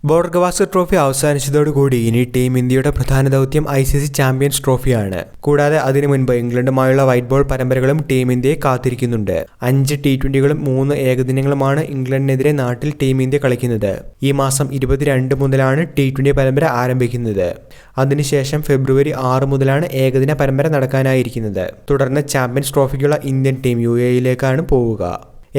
Border Gavaskar trophy അവസാനിച്ചതോടുകൂടി ഇനി team ഇന്ത്യയുടെ പ്രധാന ദൗത്യം ICC ചാമ്പ്യൻസ് ട്രോഫിയാണ്. കൂടാതെ അതിനു മുൻപ് ഇംഗ്ലണ്ടുമായുള്ള വൈറ്റ് ബോൾ പരമ്പരകളും ടീം ഇന്ത്യയെ കാത്തിരിക്കുന്നുണ്ട്. 5 T20കളും 3 ഏകദിനങ്ങളുമാണ് ഇംഗ്ലണ്ടിനെതിരെ നാട്ടിൽ ടീം ഇന്ത്യ കളിക്കുന്നത്. ഈ മാസം 22 മുതലാണ് T20 പരമ്പര ആരംഭിക്കുന്നത്. അതിനുശേഷം ഫെബ്രുവരി 6 മുതലാണ് ഏകദിന പരമ്പര നടക്കാനായിരിക്കുന്നത്. തുടർന്ന് ചാമ്പ്യൻസ് ട്രോഫിക്കുള്ള ഇന്ത്യൻ ടീം UAEയിലേക്കാണ് പോവുക.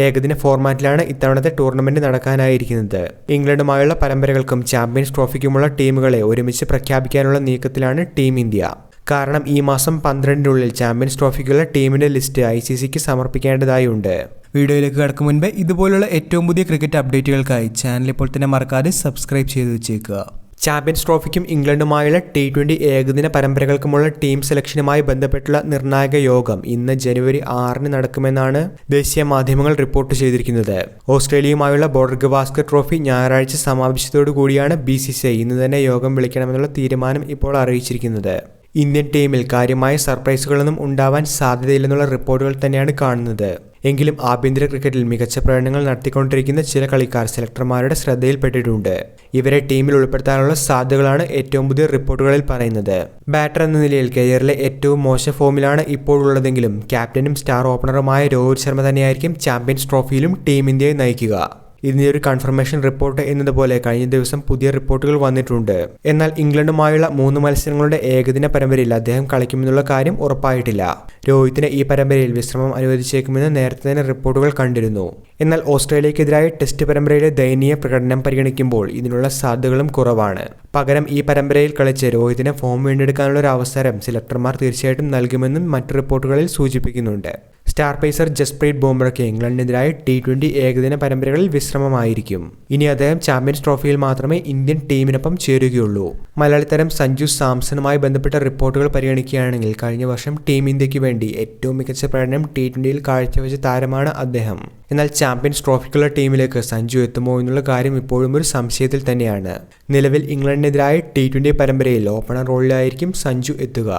ഏകദിന ഫോർമാറ്റിലാണ് ഇത്തവണത്തെ ടൂർണമെന്റ് നടക്കാനായിരിക്കുന്നത്. ഇംഗ്ലണ്ടുമായുള്ള പരമ്പരകൾക്കും ചാമ്പ്യൻസ് ട്രോഫിക്കുമുള്ള ടീമുകളെ ഒരുമിച്ച് പ്രഖ്യാപിക്കാനുള്ള നീക്കത്തിലാണ് ടീം ഇന്ത്യ. കാരണം ഈ മാസം 12-നുള്ളിൽ ചാമ്പ്യൻസ് ട്രോഫിക്കുള്ള ടീമിന്റെ ലിസ്റ്റ് ICCക്ക് സമർപ്പിക്കേണ്ടതായുണ്ട്. വീഡിയോയിലേക്ക് കടക്കും മുൻപ് ഇതുപോലുള്ള ഏറ്റവും പുതിയ ക്രിക്കറ്റ് അപ്ഡേറ്റുകൾക്കായി ചാനൽ ഇപ്പോൾ തന്നെ മറക്കാതെ സബ്സ്ക്രൈബ് ചെയ്ത് വെച്ചേക്കുക. ചാമ്പ്യൻസ് ട്രോഫിക്കും ഇംഗ്ലണ്ടുമായുള്ള T20 ഏകദിന പരമ്പരകൾക്കുമുള്ള ടീം സെലക്ഷനുമായി ബന്ധപ്പെട്ടുള്ള നിർണായക യോഗം ഇന്ന് ജനുവരി 6-ന് നടക്കുമെന്നാണ് ദേശീയ മാധ്യമങ്ങൾ റിപ്പോർട്ട് ചെയ്തിരിക്കുന്നത്. ഓസ്ട്രേലിയയുമായുള്ള ബോർഡർ ഗവാസ്കർ ട്രോഫി ഞായറാഴ്ച സമാപിച്ചതോടുകൂടിയാണ് BCCI ഇന്ന് തന്നെ യോഗം വിളിക്കണമെന്നുള്ള തീരുമാനം ഇപ്പോൾ അറിയിച്ചിരിക്കുന്നത്. ഇന്ത്യൻ ടീമിൽ കാര്യമായ സർപ്രൈസുകളൊന്നും ഉണ്ടാവാൻ സാധ്യതയില്ലെന്നുള്ള റിപ്പോർട്ടുകൾ തന്നെയാണ് കാണുന്നത്. എങ്കിലും ആഭ്യന്തര ക്രിക്കറ്റിൽ മികച്ച പ്രകടനങ്ങൾ നടത്തിക്കൊണ്ടിരിക്കുന്ന ചില കളിക്കാർ സെലക്ടർമാരുടെ ശ്രദ്ധയിൽപ്പെട്ടിട്ടുണ്ട്. ഇവരെ ടീമിൽ ഉൾപ്പെടുത്താനുള്ള സാധ്യതകളാണ് ഏറ്റവും പുതിയ റിപ്പോർട്ടുകളിൽ പറയുന്നത്. ബാറ്റർ എന്ന നിലയിൽ കരിയറിലെ ഏറ്റവും മോശം ഫോമിലാണ് ഇപ്പോഴുള്ളതെങ്കിലും ക്യാപ്റ്റനും സ്റ്റാർ ഓപ്പണറുമായ രോഹിത് ശർമ്മ തന്നെയായിരിക്കും ചാമ്പ്യൻസ് ട്രോഫിയിലും ടീം ഇന്ത്യയെ നയിക്കുക. ഇതിന്റെ ഒരു കൺഫർമേഷൻ റിപ്പോർട്ട് എന്നതുപോലെ കഴിഞ്ഞ ദിവസം പുതിയ റിപ്പോർട്ടുകൾ വന്നിട്ടുണ്ട്. എന്നാൽ ഇംഗ്ലണ്ടുമായുള്ള 3 മത്സരങ്ങളുടെ ഏകദിന പരമ്പരയിൽ അദ്ദേഹം കളിക്കുമെന്നുള്ള കാര്യം ഉറപ്പായിട്ടില്ല. രോഹിത്തിന് ഈ പരമ്പരയിൽ വിശ്രമം അനുവദിച്ചേക്കുമെന്ന് നേരത്തെ തന്നെ റിപ്പോർട്ടുകൾ കണ്ടിരുന്നു. എന്നാൽ ഓസ്ട്രേലിയക്കെതിരായ ടെസ്റ്റ് പരമ്പരയിലെ ദയനീയ പ്രകടനം പരിഗണിക്കുമ്പോൾ ഇതിനുള്ള സാധ്യതകളും കുറവാണ്. പകരം ഈ പരമ്പരയിൽ കളിച്ച് രോഹിത്തിന് ഫോം വീണ്ടെടുക്കാനുള്ള ഒരു അവസരം സെലക്ടർമാർ തീർച്ചയായിട്ടും നൽകുമെന്നും മറ്റു റിപ്പോർട്ടുകളിൽ സൂചിപ്പിക്കുന്നുണ്ട്. സ്റ്റാർ പേസർ ജസ്പ്രീത് ബുംറയ്ക്ക് ഇംഗ്ലണ്ടിനെതിരായ T20 ഏകദിന പരമ്പരകളിൽ വിശ്രമമായിരിക്കും. ഇനി അദ്ദേഹം ചാമ്പ്യൻസ് ട്രോഫിയിൽ മാത്രമേ ഇന്ത്യൻ ടീമിനൊപ്പം ചേരുകയുള്ളൂ. മലയാളി താരം സഞ്ജു സാംസണുമായി ബന്ധപ്പെട്ട റിപ്പോർട്ടുകൾ പരിഗണിക്കുകയാണെങ്കിൽ കഴിഞ്ഞ വർഷം ടീം ഇന്ത്യക്ക് വേണ്ടി ഏറ്റവും മികച്ച പ്രകടനം T20യിൽ കാഴ്ചവെച്ച താരമാണ് അദ്ദേഹം. എന്നാൽ ചാമ്പ്യൻസ് ട്രോഫിക്കുള്ള ടീമിലേക്ക് സഞ്ജു എത്തുമോ എന്നുള്ള കാര്യം ഇപ്പോഴും ഒരു സംശയത്തിൽ തന്നെയാണ്. നിലവിൽ ഇംഗ്ലണ്ടിനെതിരായ T20 പരമ്പരയിൽ ഓപ്പണർ റോളിലായിരിക്കും സഞ്ജു എത്തുക.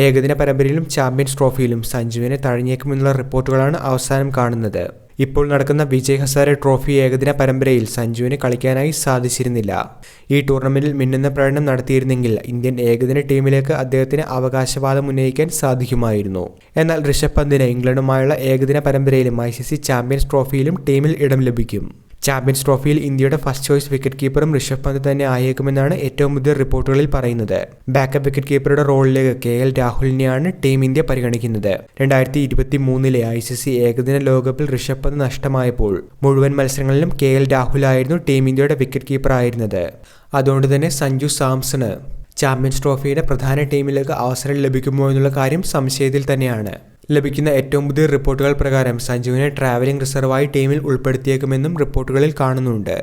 ഏകദിന പരമ്പരയിലും ചാമ്പ്യൻസ് ട്രോഫിയിലും സഞ്ജുവിനെ തഴഞ്ഞേക്കുമെന്നുള്ള റിപ്പോർട്ടുകളാണ് അവസാനം കാണുന്നത്. ഇപ്പോൾ നടക്കുന്ന വിജയ് ഹസാരെ ട്രോഫി ഏകദിന പരമ്പരയിൽ സഞ്ജുവിന് കളിക്കാനായി സാധിച്ചിരുന്നില്ല. ഈ ടൂർണമെന്റിൽ മിന്നുന്ന പ്രകടനം നടത്തിയിരുന്നെങ്കിൽ ഇന്ത്യൻ ഏകദിന ടീമിലേക്ക് അദ്ദേഹത്തിന് അവകാശവാദം ഉന്നയിക്കാൻ സാധിക്കുമായിരുന്നു. എന്നാൽ ഋഷഭ് പന്തിന് ഇംഗ്ലണ്ടുമായുള്ള ഏകദിന പരമ്പരയിലും ICC ചാമ്പ്യൻസ് ട്രോഫിയിലും ടീമിൽ ഇടം ലഭിക്കും. ചാമ്പ്യൻസ് ട്രോഫിയിൽ ഇന്ത്യയുടെ ഫസ്റ്റ് ചോയ്സ് വിക്കറ്റ് കീപ്പറും ഋഷഭ് പന്ത് തന്നെ ആയേക്കുമെന്നാണ് ഏറ്റവും പുതിയ റിപ്പോർട്ടുകളിൽ പറയുന്നത്. ബാക്കപ്പ് വിക്കറ്റ് കീപ്പറുടെ റോളിലേക്ക് KL രാഹുലിനെയാണ് ടീം ഇന്ത്യ പരിഗണിക്കുന്നത്. 2023-ലെ ICC ഏകദിന ലോകകപ്പിൽ ഋഷഭ് പന്ത് നഷ്ടമായപ്പോൾ മുഴുവൻ മത്സരങ്ങളിലും KL രാഹുലായിരുന്നു ടീം ഇന്ത്യയുടെ വിക്കറ്റ് കീപ്പർ ആയിരുന്നത്. അതുകൊണ്ട് തന്നെ സഞ്ജു സാംസണ് ചാമ്പ്യൻസ് ട്രോഫിയുടെ പ്രധാന ടീമിലേക്ക് അവസരം ലഭിക്കുമോ എന്നുള്ള കാര്യം സംശയത്തിൽ തന്നെയാണ്. ലഭിക്കുന്ന ഏറ്റവും പുതിയ റിപ്പോർട്ടുകൾ പ്രകാരം സഞ്ജുവിനെ ട്രാവലിംഗ് റിസർവായി ടീമിൽ ഉൾപ്പെടുത്തിയേക്കുമെന്നും റിപ്പോർട്ടുകളിൽ കാണുന്നുണ്ട്.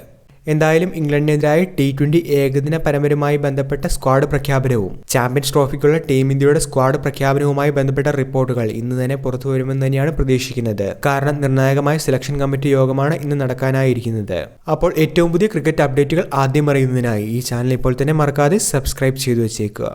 എന്തായാലും ഇംഗ്ലണ്ടിനെതിരായ T20 ഏകദിന പരമ്പരയുമായി ബന്ധപ്പെട്ട സ്ക്വാഡ് പ്രഖ്യാപനവും ചാമ്പ്യൻസ് ട്രോഫിക്കുള്ള ടീം ഇന്ത്യയുടെ സ്ക്വാഡ് പ്രഖ്യാപനവുമായി ബന്ധപ്പെട്ട റിപ്പോർട്ടുകൾ ഇന്ന് തന്നെ പുറത്തു വരുമെന്ന് തന്നെയാണ് പ്രതീക്ഷിക്കുന്നത്. കാരണം നിർണായകമായ സെലക്ഷൻ കമ്മിറ്റി യോഗമാണ് ഇന്ന് നടക്കാനായിരിക്കുന്നത്. അപ്പോൾ ഏറ്റവും പുതിയ ക്രിക്കറ്റ് അപ്ഡേറ്റുകൾ ആദ്യം അറിയുന്നതിനായി ഈ ചാനൽ ഇപ്പോൾ തന്നെ മറക്കാതെ സബ്സ്ക്രൈബ് ചെയ്തു വെച്ചേക്കുക.